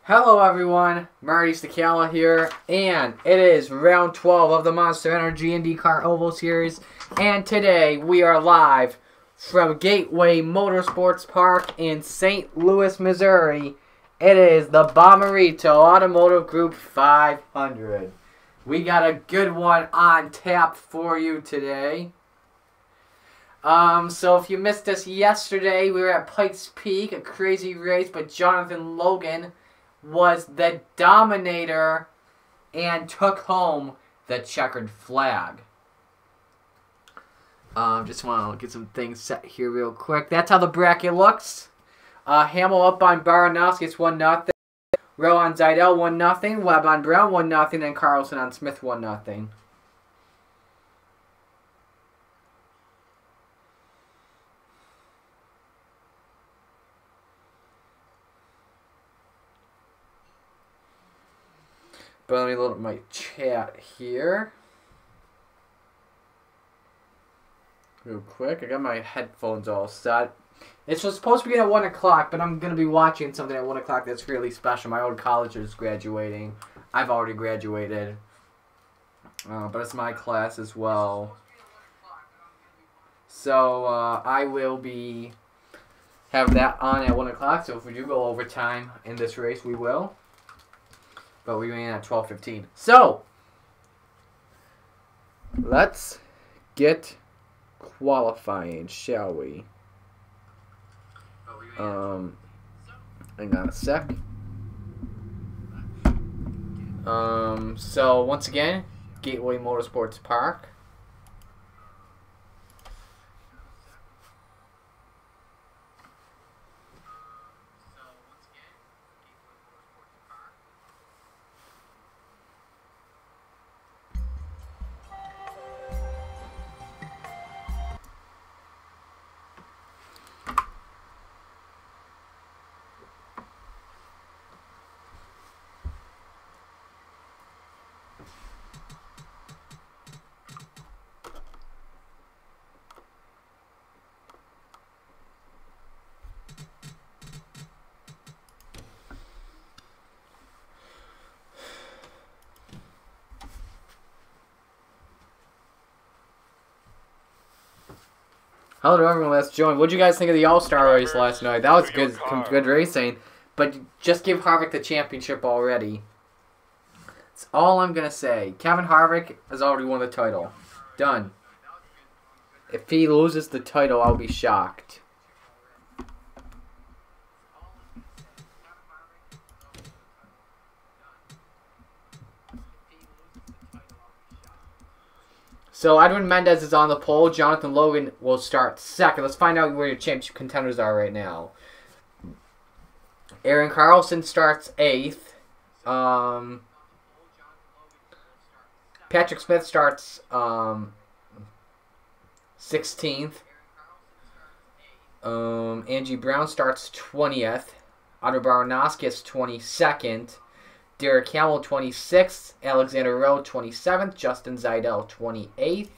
Hello everyone, Marty Stakala here, and it is round 12 of the Monster Energy IndyCar Oval Series, and today we are live from Gateway Motorsports Park in St. Louis, Missouri. It is the Bommarito Automotive Group 500. We got a good one on tap for you today. So if you missed us yesterday, we were at Pikes Peak, a crazy race, but Jonathan Logan was the dominator and took home the checkered flag. Just want to get some things set here real quick. That's how the bracket looks. Hamill up on Baranowski, it's 1-0. Rowe on Zidell, 1-0. Webb on Brown, 1-0. And Carlson on Smith, 1-0. But let me load up my chat here real quick. I got my headphones all set. It's supposed to begin at 1 o'clock, but I'm going to be watching something at 1 o'clock that's really special. My old college is graduating. I've already graduated. But it's my class as well. So I will have that on at 1 o'clock. So if we do go overtime in this race, we will. But we ran at 12:15. So let's get qualifying, shall we? Hang on a sec. So once again, Gateway Motorsports Park. Hello to everyone that's joined. What did you guys think of the All-Star race last night? That was good racing. But just give Harvick the championship already. That's all I'm going to say. Kevin Harvick has already won the title. Done. If he loses the title, I'll be shocked. So Edwin Mendez is on the pole. Jonathan Logan will start second. Let's find out where your championship contenders are right now. Aaron Carlson starts 8th. Patrick Smith starts 16th. Angie Brown starts 20th. Otto Baranowski is 22nd. Derek Hamill, 26th. Alexander Rowe, 27th. Justin Zidell, 28th.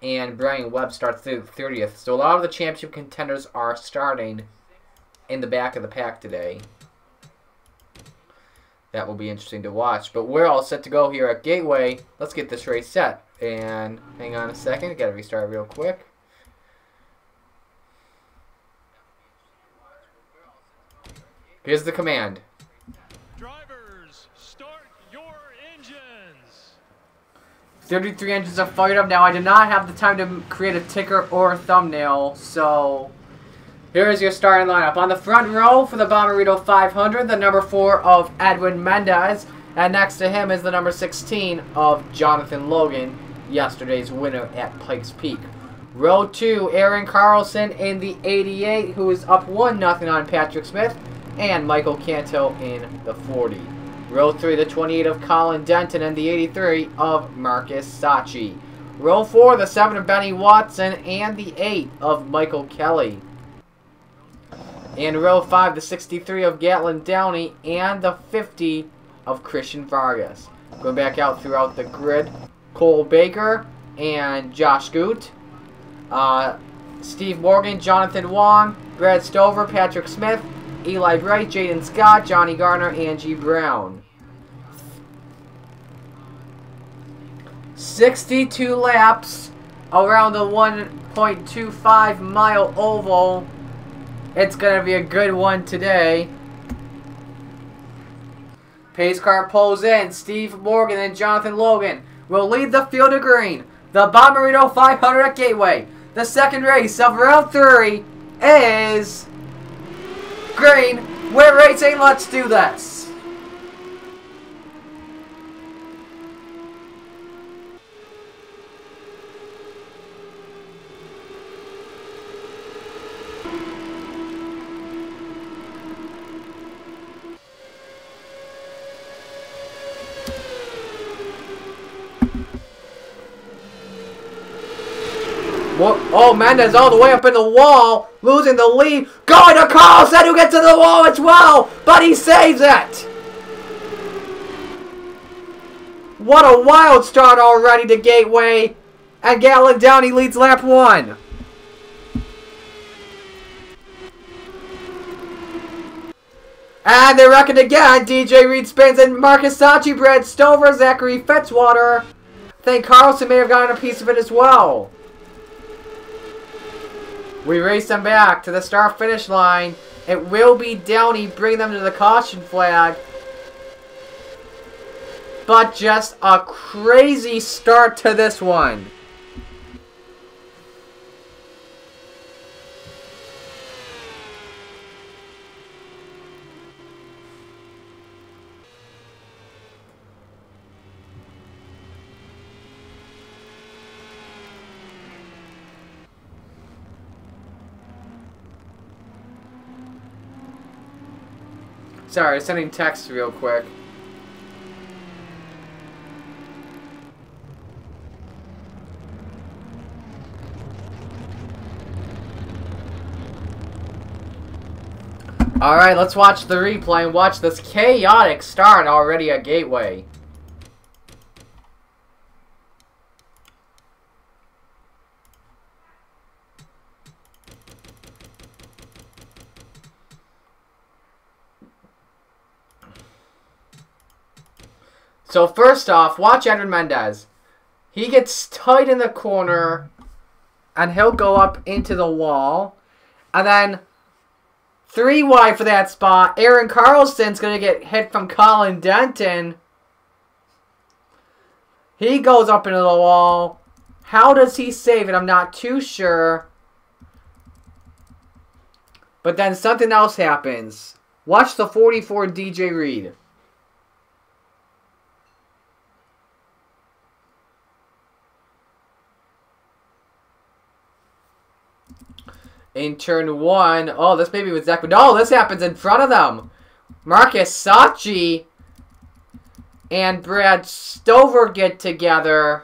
And Brian Webb starts 30th. So a lot of the championship contenders are starting in the back of the pack today. That will be interesting to watch. But we're all set to go here at Gateway. Let's get this race set. And hang on a second. Got to restart real quick. Here's the command. 33 engines are fired up. Now, I did not have the time to create a ticker or a thumbnail, so here is your starting lineup. On the front row for the Bommarito 500, the number 4 of Edwin Mendez, and next to him is the number 16 of Jonathan Logan, yesterday's winner at Pikes Peak. Row 2, Aaron Carlson in the 88, who is up 1-0 on Patrick Smith, and Michael Canto in the 40. Row 3, the 28 of Colin Denton, and the 83 of Marcus Sacchi. Row 4, the 7 of Benny Watson, and the 8 of Michael Kelly. And row 5, the 63 of Gatlin Downey, and the 50 of Christian Vargas. Going back out throughout the grid, Cole Baker and Josh Scoot. Steve Morgan, Jonathan Wong, Brad Stover, Patrick Smith, Eli Bright, Jaden Scott, Johnny Garner, Angie Brown. 62 laps around the 1.25 mile oval. It's going to be a good one today. Pace car pulls in. Steve Morgan and Jonathan Logan will lead the field of green. The Bommarito 500 at Gateway. The second race of round 3 is green. We're racing. Let's do this. Oh, Mendez all the way up in the wall, losing the lead. Going to Carlson, who gets to the wall as well, but he saves it. What a wild start already to Gateway. And Gatlin Downey leads lap 1. And they wreck it again. DJ Reed spins and Marcus Sachi, Brad Stover, Zachary Fitzwater. I think Carlson may have gotten a piece of it as well. We race them back to the start-finish line. It will be Downey bringing them to the caution flag. But just a crazy start to this one. Sorry, sending text real quick. Alright, let's watch the replay and watch this chaotic start already at Gateway. So first off, watch Edwin Mendez. He gets tight in the corner, and he'll go up into the wall. And then 3 wide for that spot. Aaron Carlson's going to get hit from Colin Denton. He goes up into the wall. How does he save it? I'm not too sure. But then something else happens. Watch the 44 DJ Reed. In turn 1. Oh, this maybe was Zach. No, this happens in front of them. Marcus Sachi and Brad Stover get together.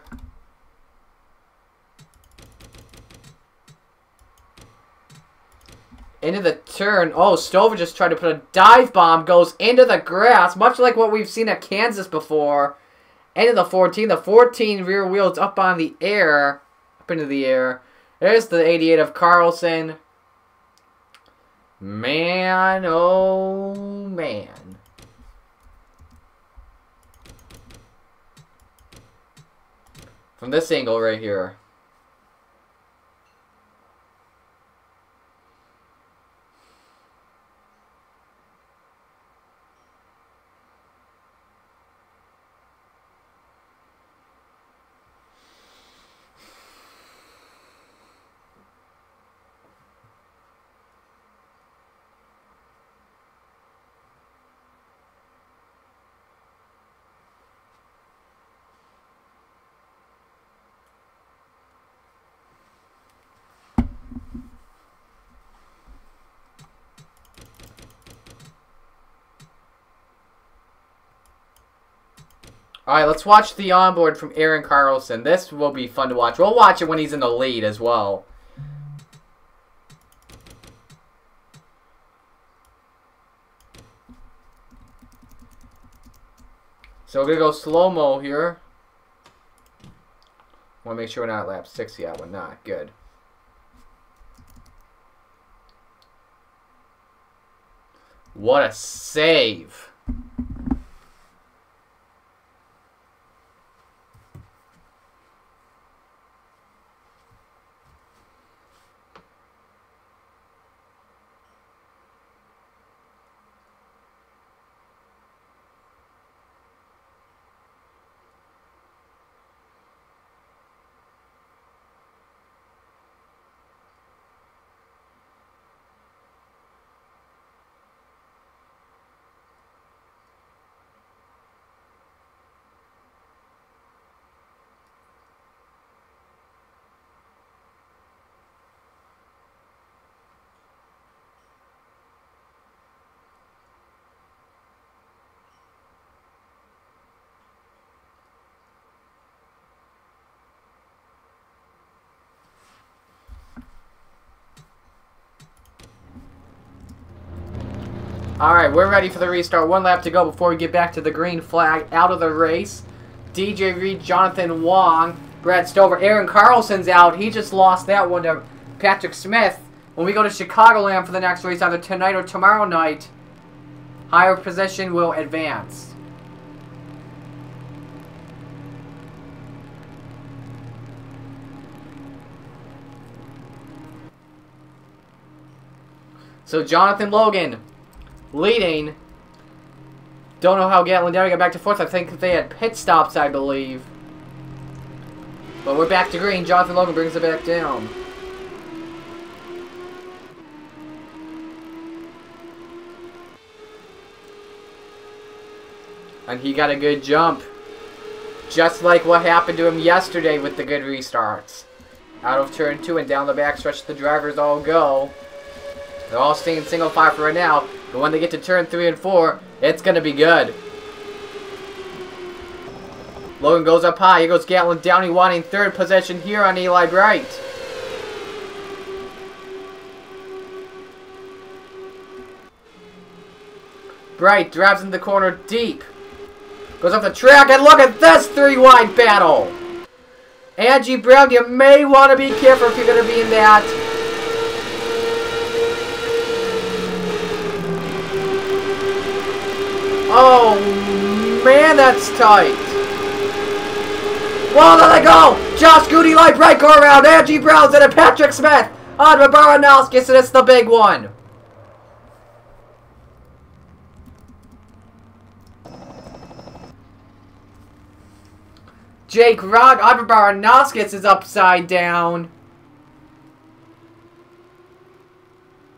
Into the turn. Oh, Stover just tried to put a dive bomb. Goes into the grass. Much like what we've seen at Kansas before. Into the 14. The 14 rear wheels up on the air. Up into the air. There's the 88 of Carlson. Man, oh man. From this angle right here. Alright, let's watch the onboard from Aaron Carlson. This will be fun to watch. We'll watch it when he's in the lead as well. So we're going to go slow-mo here. Want to make sure we're not at lap 6 yet. We're not. Good. What a save. Alright, we're ready for the restart. 1 lap to go before we get back to the green flag. Out of the race, DJ Reed, Jonathan Wong, Brad Stover, Aaron Carlson's out. He just lost that one to Patrick Smith. When we go to Chicagoland for the next race, either tonight or tomorrow night, higher position will advance. So Jonathan Logan leading. Don't know how Gatlinari got back to fourth. I think they had pit stops, I believe. But we're back to green. Jonathan Logan brings it back down. And he got a good jump. Just like what happened to him yesterday with the good restarts. Out of turn 2 and down the backstretch the drivers all go. They're all staying single file for right now. But when they get to turn 3 and 4, it's going to be good. Logan goes up high. Here goes Gatlin Downey wanting third position here on Eli Bright. Bright drives in the corner deep. Goes up the track, and look at this 3-wide battle. Angie Brown, you may want to be careful if you're going to be in that. Oh, man, that's tight. Well, there they go. Josh Goody, Light Bright go around. Angie Brown's and Patrick Smith on Baranowskis, and it's the big one. Jake Rod, Aubrey Baranowskis is upside down.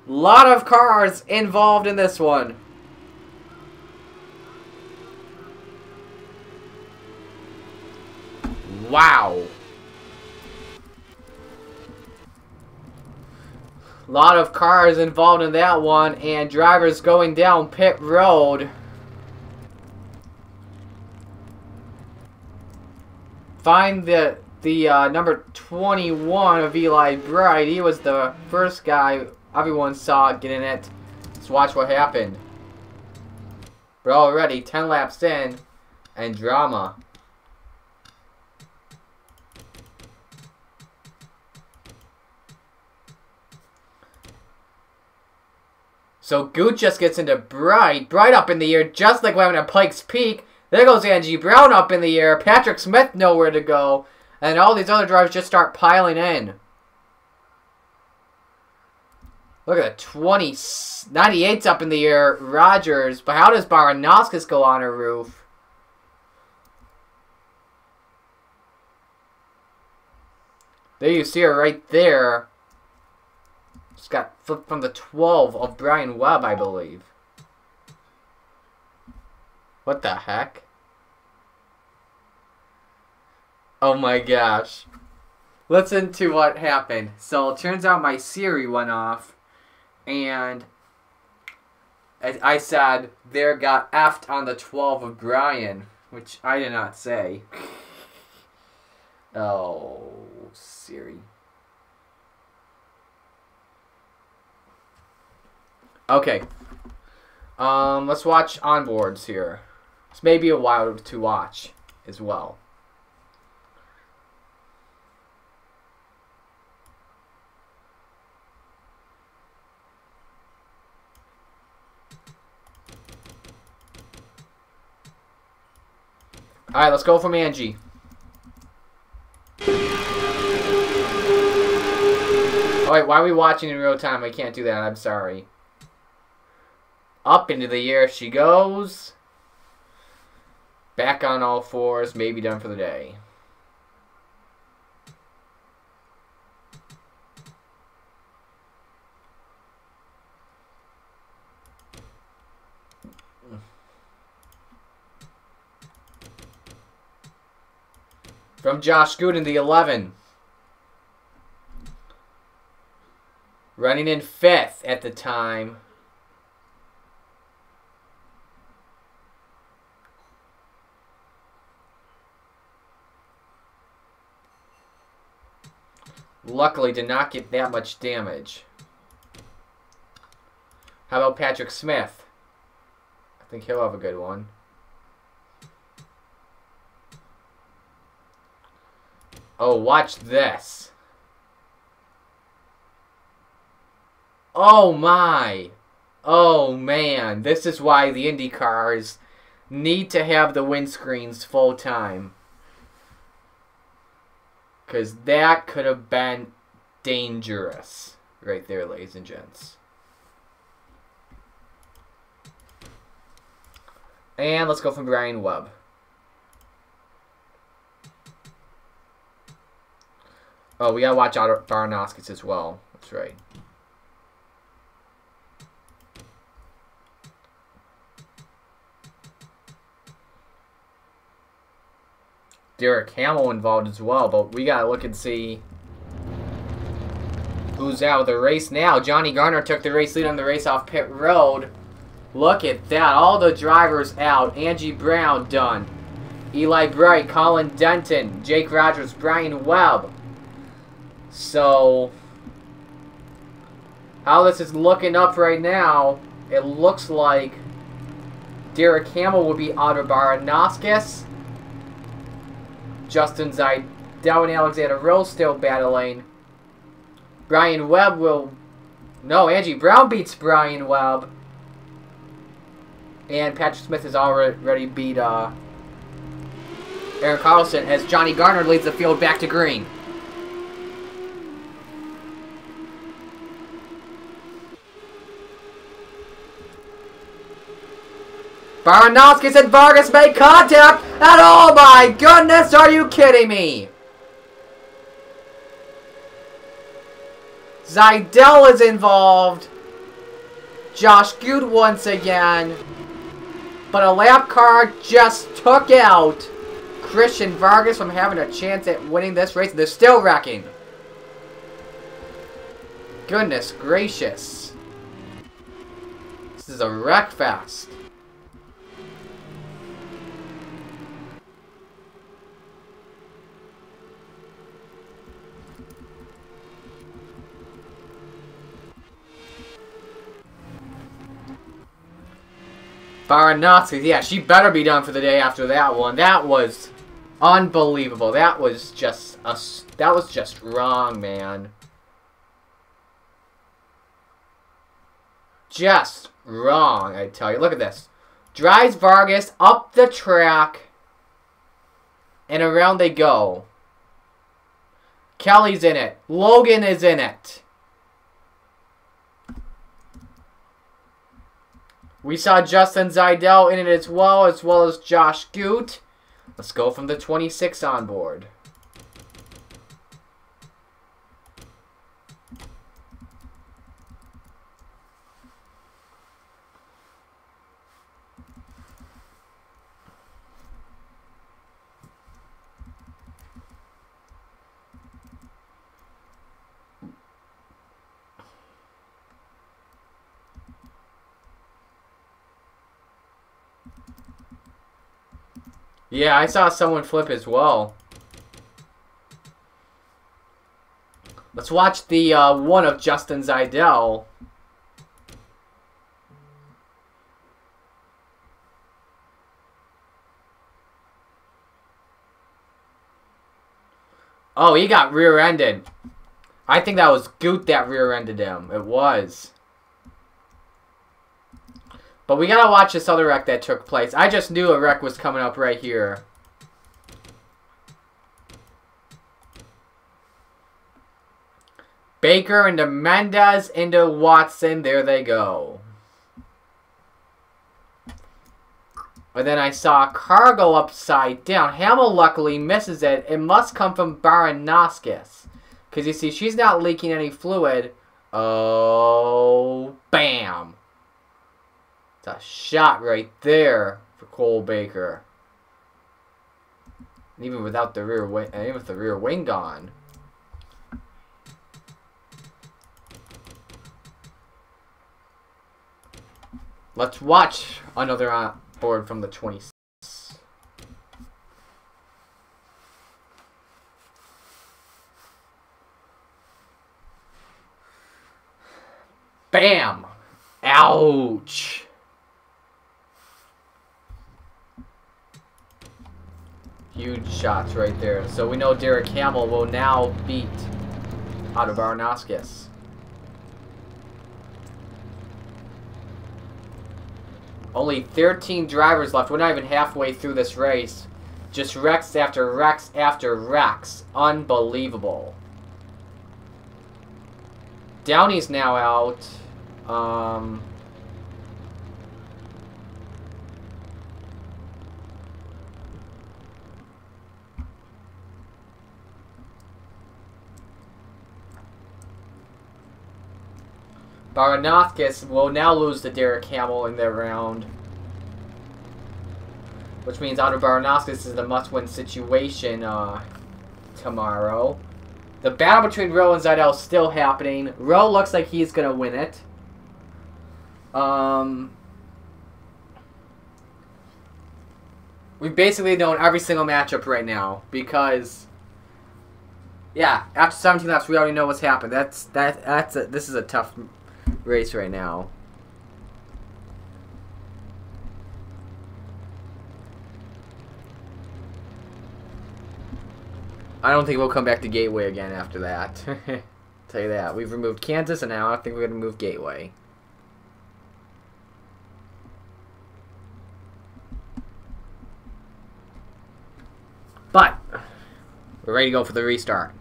Lot of cars involved in this one. Wow. Lot of cars involved in that one, and drivers going down pit road. Find the number 21 of Eli Bright. He was the first guy everyone saw get in it. Let's watch what happened. We're already 10 laps in, and drama. So Goot just gets into Bright. Bright up in the air, just like what happened at Pikes Peak. There goes Angie Brown up in the air. Patrick Smith nowhere to go. And all these other drivers just start piling in. Look at the 98's up in the air. Rogers. But how does Baranowskis go on her roof? There you see her right there. Just got flipped from the 12 of Brian Webb, I believe. What the heck? Oh my gosh. Listen to what happened. So it turns out my Siri went off. And I said, there got effed on the 12 of Brian. Which I did not say. Oh, Siri. Okay. Let's watch onboards here. This may be a while to watch as well. Alright, let's go from Angie. Oh, wait, why are we watching in real time? I can't do that. I'm sorry. Up into the air she goes. Back on all fours. Maybe done for the day. From Josh Gooden, the 11. Running in 5th at the time. Luckily, did not get that much damage. How about Patrick Smith? I think he'll have a good one. Oh, watch this. Oh my. Oh man. This is why the IndyCars need to have the windscreens full time. Because that could have been dangerous. Right there, ladies and gents. And let's go from Brian Webb. Oh, we gotta watch out Baranowskis as well. That's right. Derek Hamill involved as well, but we gotta look and see who's out of the race now. Johnny Garner took the race lead on the race off pit road. Look at that. All the drivers out. Angie Brown done. Eli Bright, Colin Denton, Jake Rogers, Brian Webb. So, how this is looking up right now, it looks like Derek Hamill will be out of Baranowskis. Justin Zaidel and Alexander Rose still battling. Brian Webb will... No, Angie Brown beats Brian Webb. And Patrick Smith has already beat Aaron Carlson as Johnny Garner leads the field back to green. Baranowskis and Vargas make contact, and oh my goodness, are you kidding me? Zaidel is involved. Josh Good once again. But a lap car just took out Christian Vargas from having a chance at winning this race. They're still wrecking. Goodness gracious. This is a wreck fest. Baranowskis, yeah, she better be done for the day after that one. That was unbelievable. That was just wrong, man. Just wrong, I tell you. Look at this. Drives Vargas up the track, and around they go. Kelly's in it. Logan is in it. We saw Justin Zaidel in it as well as Josh Goot. Let's go from the 26 on board. Yeah, I saw someone flip as well. Let's watch the one of Justin Zaidel. Oh, he got rear-ended. I think that was Goot that rear-ended him. It was. But we gotta watch this other wreck that took place. I just knew a wreck was coming up right here. Baker into Mendez into Watson. There they go. And then I saw Cargo upside down. Hamill luckily misses it. It must come from Baranowskis. Because you see, she's not leaking any fluid. Oh, bam. It's a shot right there for Cole Baker. And even without the rear wing, even with the rear wing gone. Let's watch another board from the 26. Bam! Ouch! Huge shots right there. So we know Derek Hamill will now beat out of Baranowskis. Only 13 drivers left. We're not even halfway through this race. Just wrecks after wrecks after wrecks. Unbelievable. Downey's now out. Baranowskis will now lose to Derek Hamill in their round. Which means out of Baranowskis is a must-win situation tomorrow. The battle between Rowe and Zeidel is still happening. Rowe looks like he's going to win it. We basically know every single matchup right now because, yeah, after 17 laps we already know what's happened. This is a tough race right now. I don't think we'll come back to Gateway again after that. Tell you that. We've removed Kansas and now I think we're going to move Gateway. But we're ready to go for the restart.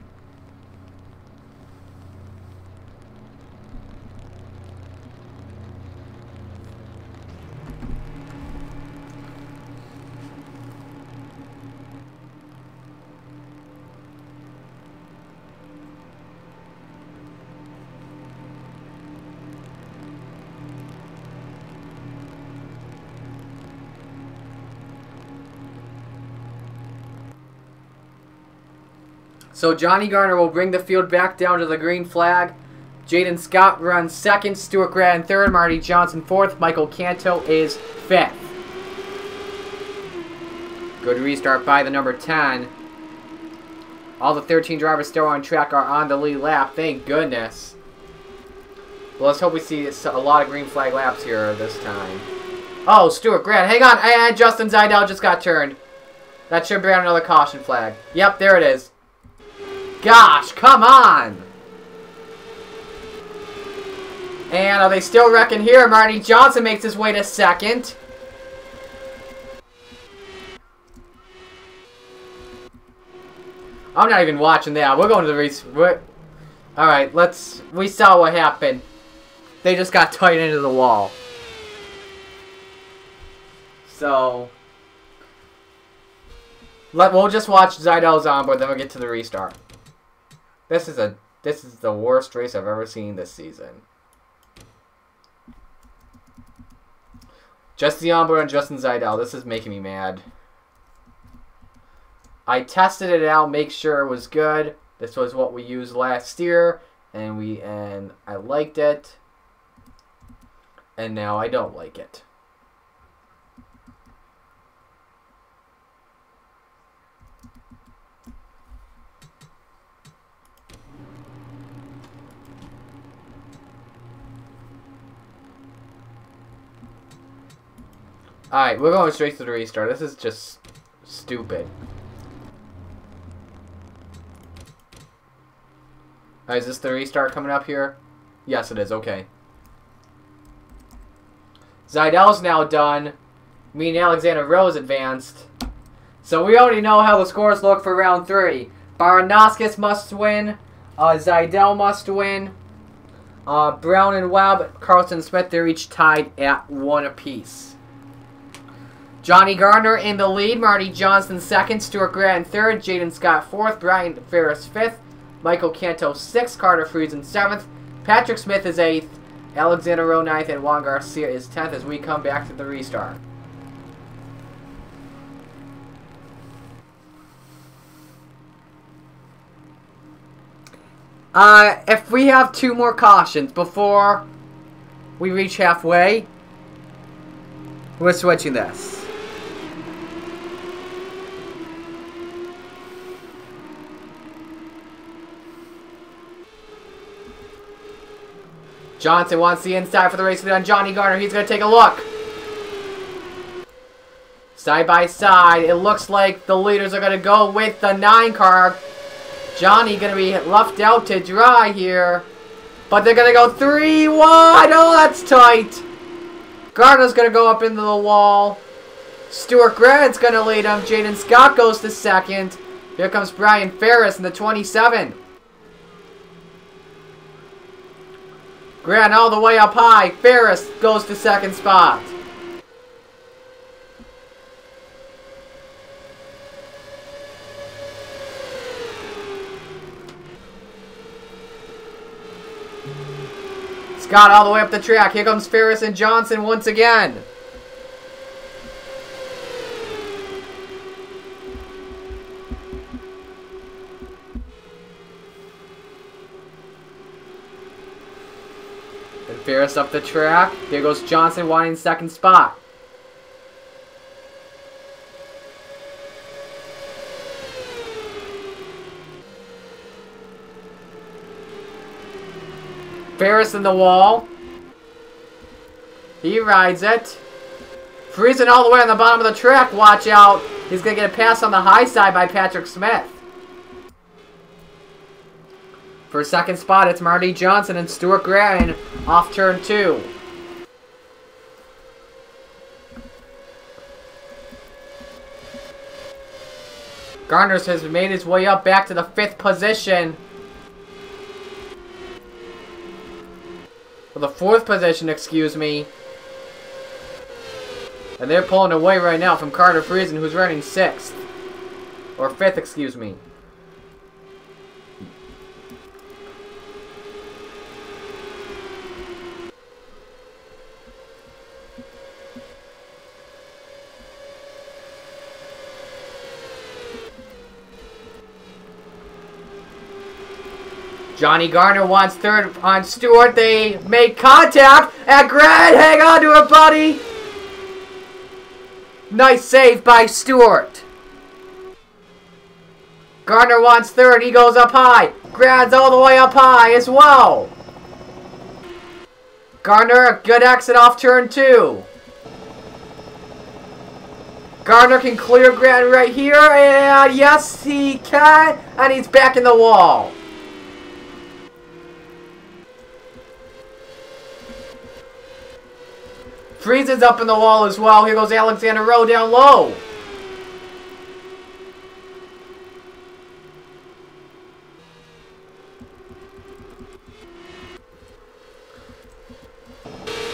So Johnny Garner will bring the field back down to the green flag. Jaden Scott runs second, Stuart Grad third, Marty Johnson fourth, Michael Canto is fifth. Good restart by the number 10. All the 13 drivers still on track are on the lead lap, thank goodness. Well, let's hope we see a lot of green flag laps here this time. Oh, Stuart Grad, hang on, and Justin Zeidel just got turned. That should bring out another caution flag. Yep, there it is. Gosh, come on! And are they still wrecking here? Marty Johnson makes his way to second. I'm not even watching that. We're going to the race. Alright, we saw what happened. They just got tight into the wall. So we'll just watch Zeidel's onboard, then we'll get to the restart. This is the worst race I've ever seen this season. Just the onboard and Justin Zeidel. This is making me mad. I tested it out, make sure it was good. This was what we used last year, and I liked it. And now I don't like it. Alright, we're going straight to the restart. This is just stupid. Alright, is this the restart coming up here? Yes, it is. Okay. Zeidel's now done. Me and Alexander Rose advanced. So we already know how the scores look for round 3. Baranowskis must win. Zidell must win. Brown and Webb, Carlson Smith, they're each tied at 1 apiece. Johnny Gardner in the lead. Marty Johnson second. Stuart Grant third. Jaden Scott fourth. Brian Ferris fifth. Michael Canto sixth. Carter Friesen seventh. Patrick Smith is eighth. Alexander Rowe ninth. And Juan Garcia is 10th as we come back to the restart. If we have 2 more cautions before we reach halfway, we're switching this. Johnson wants the inside for the race on Johnny Gardner. He's going to take a look. Side by side, it looks like the leaders are going to go with the 9 car. Johnny going to be left out to dry here. But they're going to go 3 wide. Oh, that's tight. Gardner's going to go up into the wall. Stuart Grant's going to lead him. Jaden Scott goes to second. Here comes Brian Ferris in the 27. Grant all the way up high. Ferris goes to second spot. Scott all the way up the track. Here comes Ferris and Johnson once again. And Ferris up the track. Here goes Johnson wanting second spot. Ferris in the wall. He rides it. Friesen all the way on the bottom of the track. Watch out. He's going to get a pass on the high side by Patrick Smith. For second spot, it's Marty Johnson and Stuart Grant off turn 2. Gardner has made his way up back to the 5th position. The 4th position, excuse me. And they're pulling away right now from Carter Friesen, who's running 6th. Or 5th, excuse me. Johnny Gardner wants 3rd on Stewart. They make contact. And Grant, hang on to it, buddy. Nice save by Stewart. Gardner wants 3rd. He goes up high. Grant's all the way up high as well. Gardner, a good exit off turn 2. Gardner can clear Grant right here. And yes, he can. And he's back in the wall. Friesen's up in the wall as well. Here goes Alexander Rowe down low.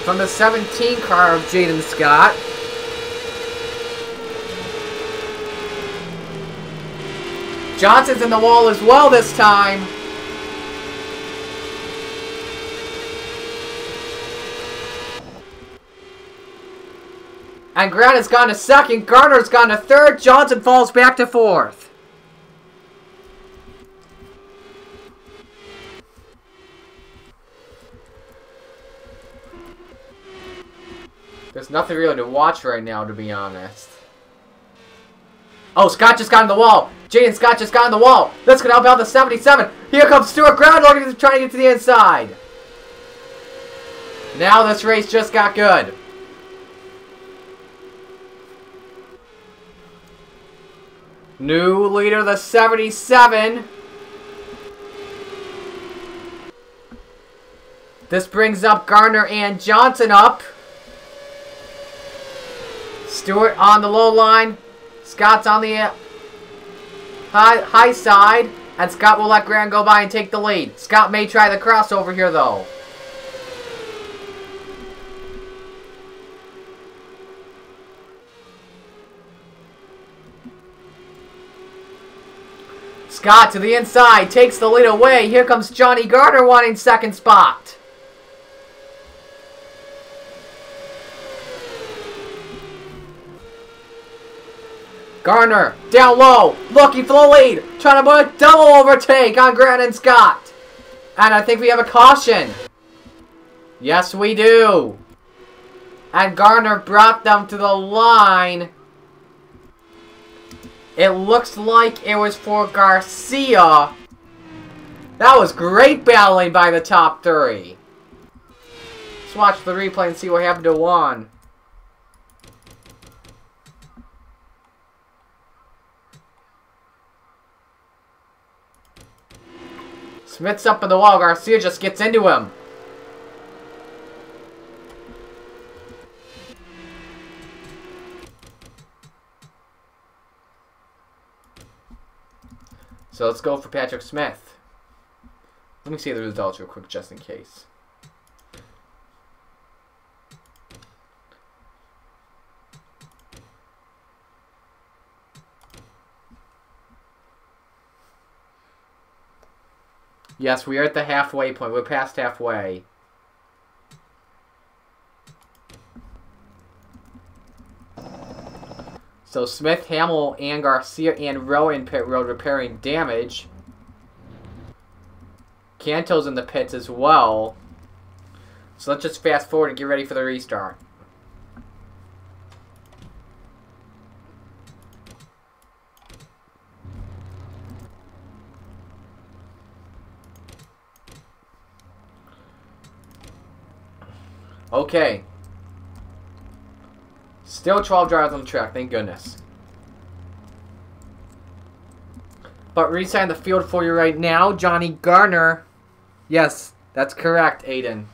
From the 17 car of Jaden Scott. Johnson's in the wall as well this time. And Grant has gone to 2nd. Gardner's gone to 3rd. Johnson falls back to 4th. There's nothing really to watch right now, to be honest. Oh, Scott just got in the wall. Jaden Scott just got in the wall. That's going to help out the 77. Here comes Stuart Grant trying to get to the inside. Now this race just got good. New leader, the 77. This brings up Gardner and Johnson up. Stewart on the low line. Scott's on the high side. And Scott will let Grant go by and take the lead. Scott may try the crossover here, though. Scott to the inside, takes the lead away. Here comes Johnny Garner wanting second spot. Garner, down low, looking for the lead. Trying to put a double overtake on Grant and Scott. And I think we have a caution. Yes, we do. And Garner brought them to the line. It looks like it was for Garcia. That was great battling by the top three. Let's watch the replay and see what happened to Juan. Smith's up in the wall. Garcia just gets into him. So let's go for Patrick Smith. Let me see the results real quick just in case. Yes, we are at the halfway point. We're past halfway. So Smith, Hamill, and Garcia and Rowe in pit road repairing damage. Canto's in the pits as well. So let's just fast forward and get ready for the restart. Okay. Still 12 drivers on the track, thank goodness. But resign the field for you right now, Johnny Garner. Yes, that's correct, Aiden.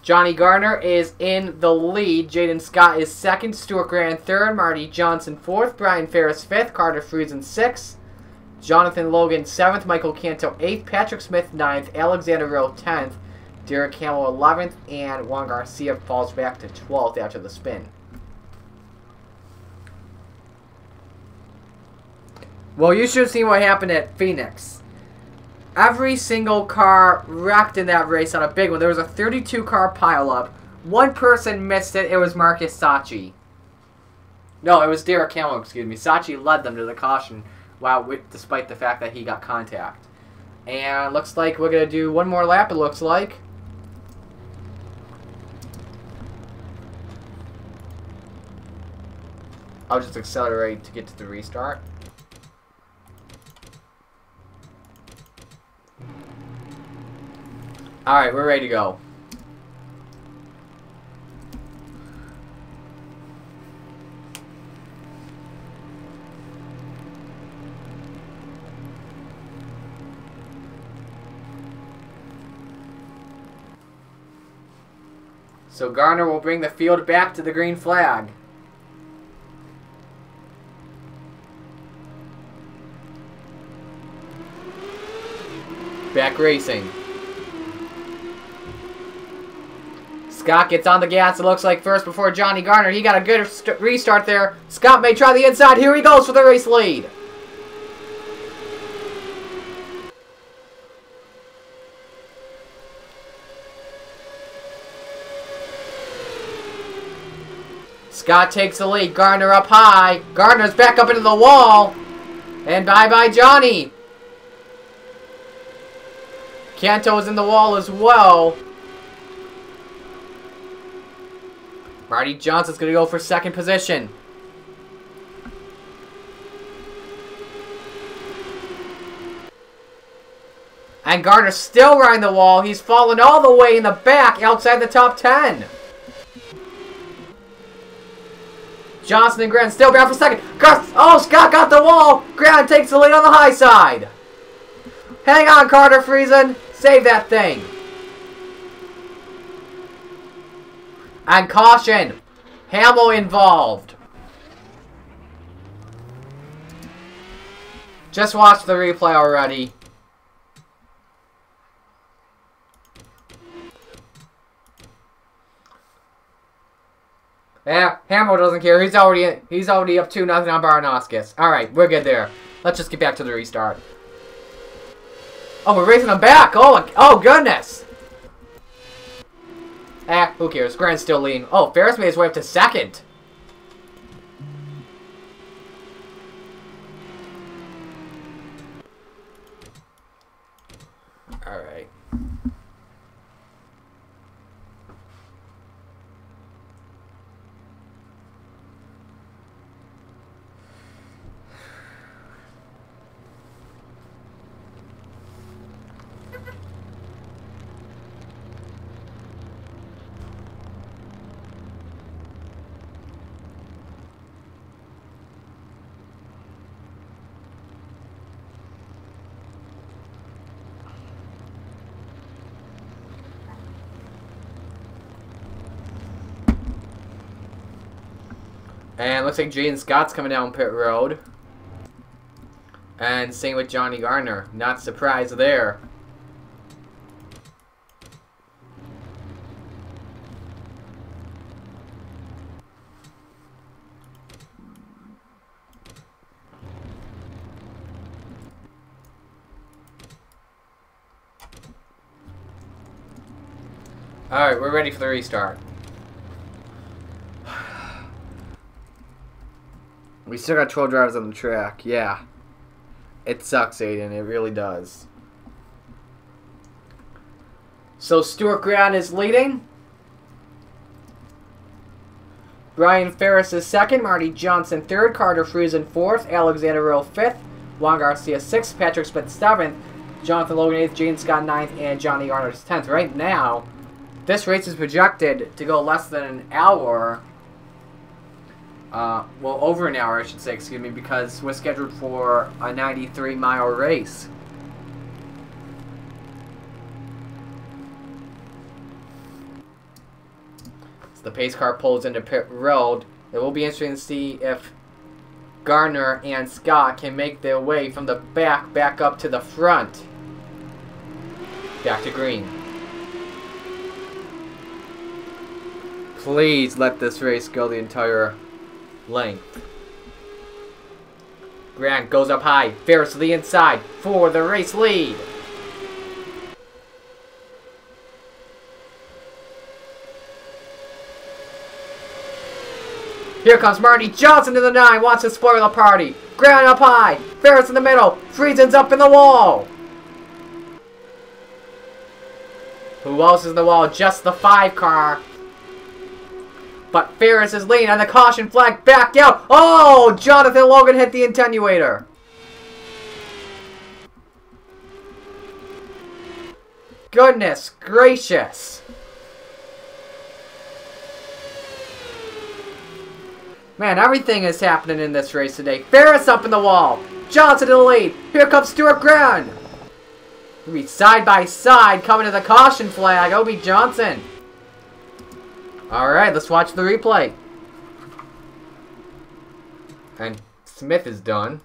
Johnny Garner is in the lead. Jaden Scott is second. Stuart Grant third. Marty Johnson fourth. Brian Ferris fifth. Carter Friesen sixth. Jonathan Logan 7th, Michael Canto 8th, Patrick Smith 9th, Alexander Rowe 10th, Derek Hamill 11th, and Juan Garcia falls back to 12th after the spin. Well, you should have seen what happened at Phoenix. Every single car wrecked in that race on a big one. There was a 32-car pileup. One person missed it. It was Marcus Sachi. No, it was Derek Hamill, excuse me. Sachi led them to the caution. Wow, despite the fact that he got contact. And looks like we're going to do one more lap, it looks like. I'll just accelerate to get to the restart. Alright, we're ready to go. So Garner will bring the field back to the green flag. Back racing. Scott gets on the gas, it looks like, first before Johnny Garner. He got a good restart there. Scott may try the inside. Here he goes for the race lead. Scott takes the lead. Garner up high. Garner's back up into the wall. And bye-bye Johnny. Canto is in the wall as well. Marty Johnson's going to go for second position. And Garner's still riding the wall. He's fallen all the way in the back outside the top 10. Johnson and Grant still bound for second. Oh, Scott got the wall. Grant takes the lead on the high side. Hang on, Carter Friesen. Save that thing. And caution. Hamill involved. Just watch the replay already. Yeah, Hamill doesn't care. He's already up 2-0 on Baranowskis. Alright, we're good there. Let's just get back to the restart. Oh, we're racing them back! Oh goodness! Who cares? Grant's still leading. Oh, Ferris made his way up to second. Alright. And looks like Jaden Scott's coming down pit road. And same with Johnny Garner. Not surprised there. Alright, we're ready for the restart. We still got 12 drivers on the track. Yeah. It sucks, Aiden. It really does. So Stuart Grant is leading. Brian Ferris is second. Marty Johnson third. Carter Friesen fourth. Alexander Rowe fifth. Juan Garcia sixth. Patrick Smith seventh. Jonathan Logan eighth. Jaden Scott ninth. And Johnny Garner 10th. Right now, this race is projected to go less than an hour. Well, over an hour, I should say, excuse me, because we're scheduled for a 93-mile race. As the pace car pulls into pit road, it will be interesting to see if Garner and Scott can make their way from the back up to the front. Back to green. Please let this race go the entire length. Grant goes up high. Ferris to the inside for the race lead. Here comes Marty Johnson to the 9. Wants to spoil the party. Grant up high. Ferris in the middle. Friesen's up in the wall. Who else is in the wall? Just the 5 car. But Ferris is leading, and the caution flag backed out. Oh, Jonathan Logan hit the attenuator. Goodness gracious. Man, everything is happening in this race today. Ferris up in the wall. Johnson in the lead. Here comes Stuart Grant. We'll be side by side coming to the caution flag. It'll be Johnson. Alright, let's watch the replay. And Smith is done.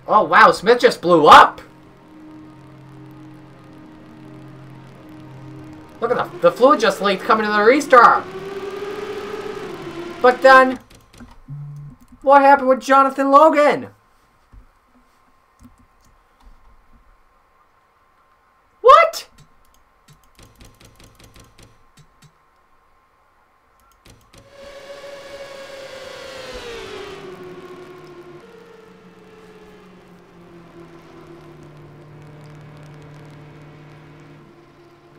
Oh wow, Smith just blew up! Look at the fluid just leaked coming to the restart. But then, what happened with Jonathan Logan? What?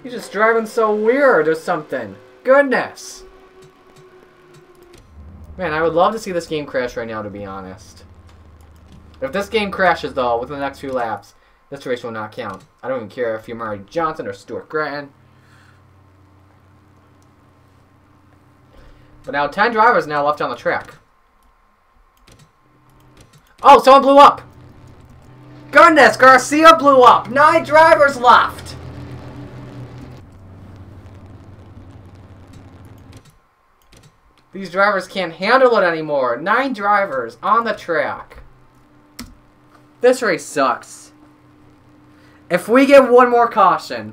He's just driving so weird or something. Goodness. Man, I would love to see this game crash right now, to be honest. If this game crashes, though, within the next few laps, this race will not count. I don't even care if you're Marty Johnson or Stuart Grant. But now 10 drivers now left on the track. Oh, someone blew up! Goodness, Garcia blew up! 9 drivers left! These drivers can't handle it anymore. 9 drivers on the track. This race sucks. If we get one more caution,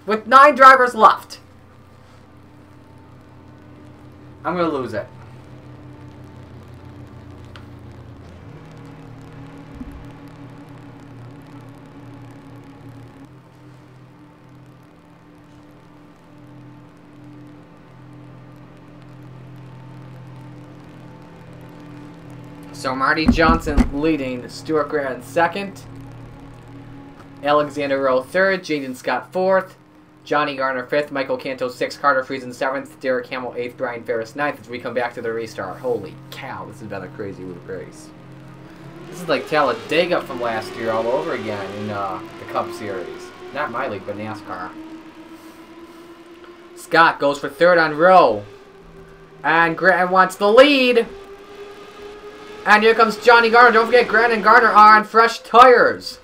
with 9 drivers left, I'm going to lose it. So Marty Johnson leading, Stuart Grant second, Alexander Rowe third, Jaden Scott fourth, Johnny Garner fifth, Michael Canto sixth, Carter Friesen seventh, Derek Hamill eighth, Brian Ferris ninth as we come back to the restart. Holy cow, this has been a crazy race. This is like Talladega from last year all over again in the Cup Series. Not my league, but NASCAR. Scott goes for third on Rowe. And Grant wants the lead. And here comes Johnny Garner. Don't forget, Grant and Garner are on fresh tires.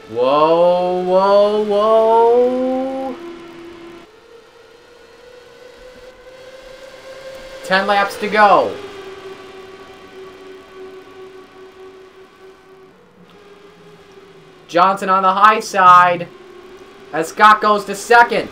Whoa, whoa, whoa. 10 laps to go. Johnson on the high side as Scott goes to second.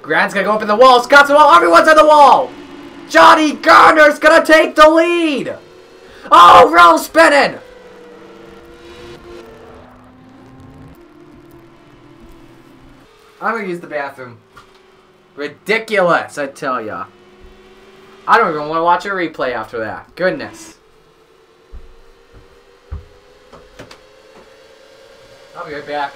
Grant's gonna go up in the wall. Scott's on the wall. Everyone's on the wall. Johnny Garner's gonna take the lead. Oh, Rowe spinning. I'm gonna use the bathroom. Ridiculous, I tell ya. I don't even want to watch a replay after that. Goodness. I'll be right back.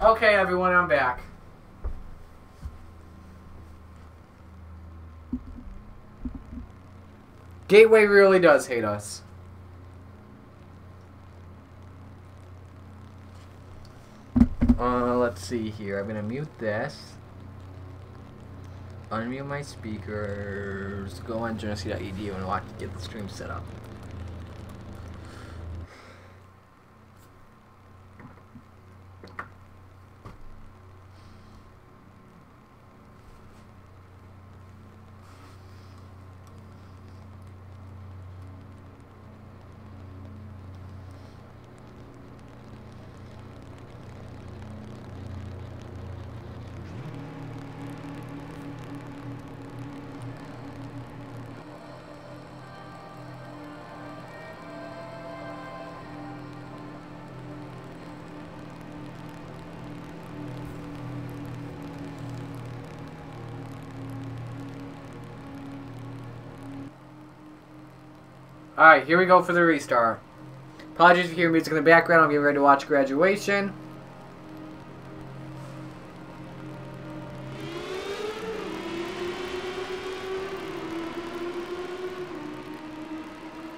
Okay, everyone, I'm back. Gateway really does hate us. Let's see here. I'm gonna mute this. Unmute my speakers. Go on journalist.edu and watch get the stream set up. Alright, here we go for the restart. Apologies if you hear music in the background. I'm getting ready to watch graduation.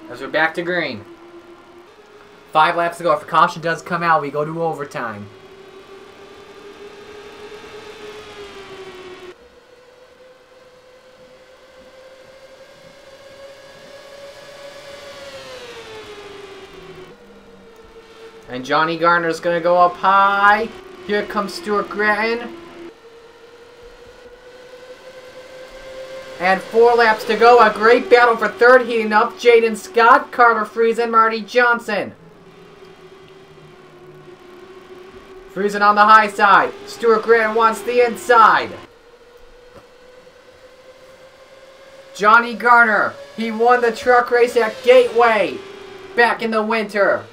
As we're back to green. 5 laps to go. If a caution does come out, we go to overtime. And Johnny Garner's going to go up high. Here comes Stuart Gratton. And 4 laps to go. A great battle for third, heating up. Jaden Scott, Carter Friesen, Marty Johnson. Friesen on the high side. Stuart Gratton wants the inside. Johnny Garner. He won the truck race at Gateway back in the winter.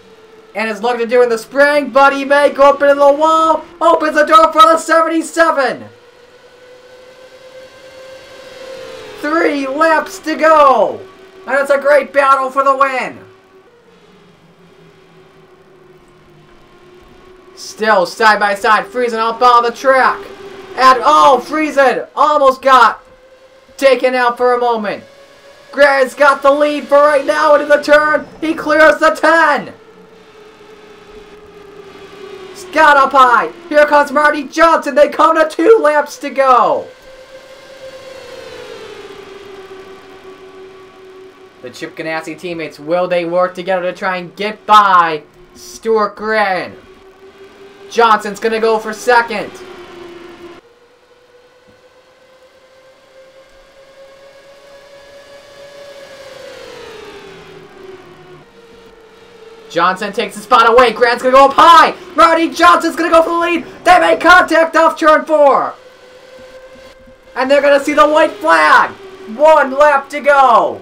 And is looking to do in the spring, but he may go up into the wall. Opens the door for the 77. 3 laps to go. And it's a great battle for the win. Still side by side, Friesen up on the track. And oh, Friesen almost got taken out for a moment. Gratton's got the lead for right now into the turn. He clears the 10. Scott up high. Here comes Marty Johnson. They come to 2 laps to go. The Chip Ganassi teammates, will they work together to try and get by Stuart Gratton? Johnson's going to go for second. Johnson takes the spot away. Grant's going to go up high. Marty Johnson's going to go for the lead. They make contact off turn 4. And they're going to see the white flag. 1 lap to go.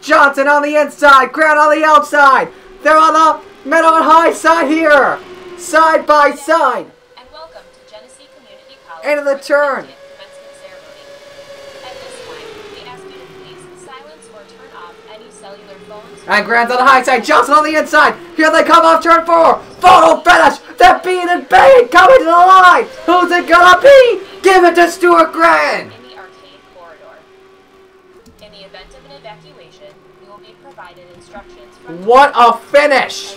Johnson on the inside. Grant on the outside. They're on the middle and high side here. Side by side. And welcome to Genesee Community College. Into the turn. And Grant's on the high side. Johnson on the inside. Here they come off turn 4. Photo finish. They're being and bang coming to the line. Who's it gonna be? Give it to Stuart Gratton. In the arcade corridor. In the event of an evacuation, you will be provided instructions from... What a finish.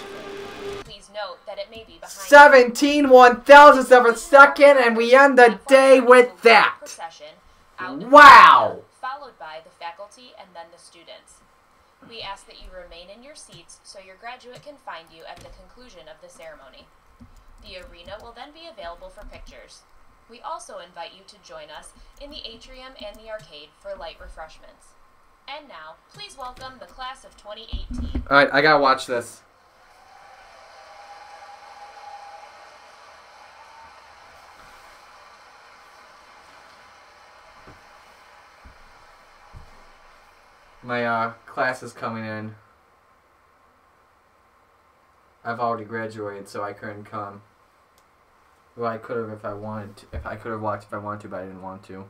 Please note that it may be behind 17 1,000ths of a second, and we end the day with that. Wow. Followed by the faculty and then the students. We ask that you remain in your seats so your graduate can find you at the conclusion of the ceremony. The arena will then be available for pictures. We also invite you to join us in the atrium and the arcade for light refreshments. And now, please welcome the class of 2018. Alright, I gotta watch this. My class is coming in. I've already graduated, so I couldn't come. Well, I could have if I wanted to. If I could have watched if I wanted to, but I didn't want to.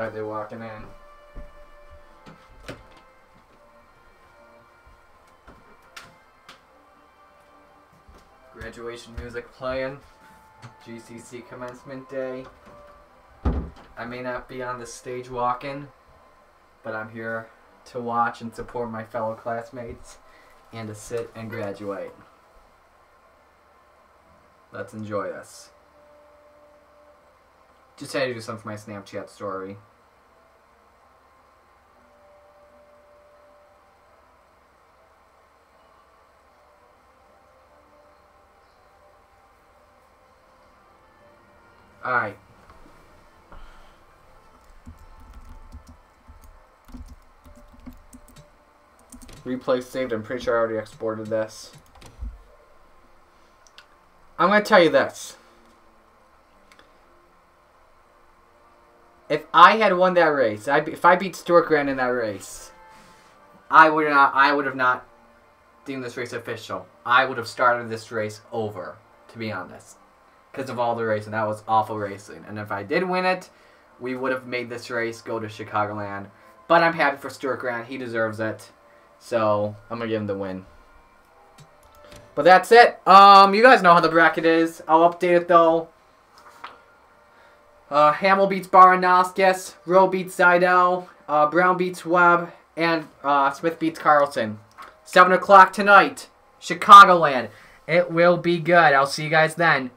Alright, they're walking in. Graduation music playing. GCC commencement day. I may not be on the stage walking, but I'm here to watch and support my fellow classmates and to sit and graduate. Let's enjoy this. Just had to do something for my Snapchat story. Alright. Replay saved. I'm pretty sure I already exported this. I'm going to tell you this. If I had won that race, if I beat Stuart Grant in that race, I would have not deemed this race official. I would have started this race over, to be honest, because of all the racing. That was awful racing. And if I did win it, we would have made this race go to Chicagoland. But I'm happy for Stuart Grant. He deserves it. So I'm going to give him the win. But that's it. You guys know how the bracket is. I'll update it though. Hamill beats Baranowskis. Rowe beats Seidel. Brown beats Webb. And Smith beats Carlson. 7 o'clock tonight. Chicagoland. It will be good. I'll see you guys then.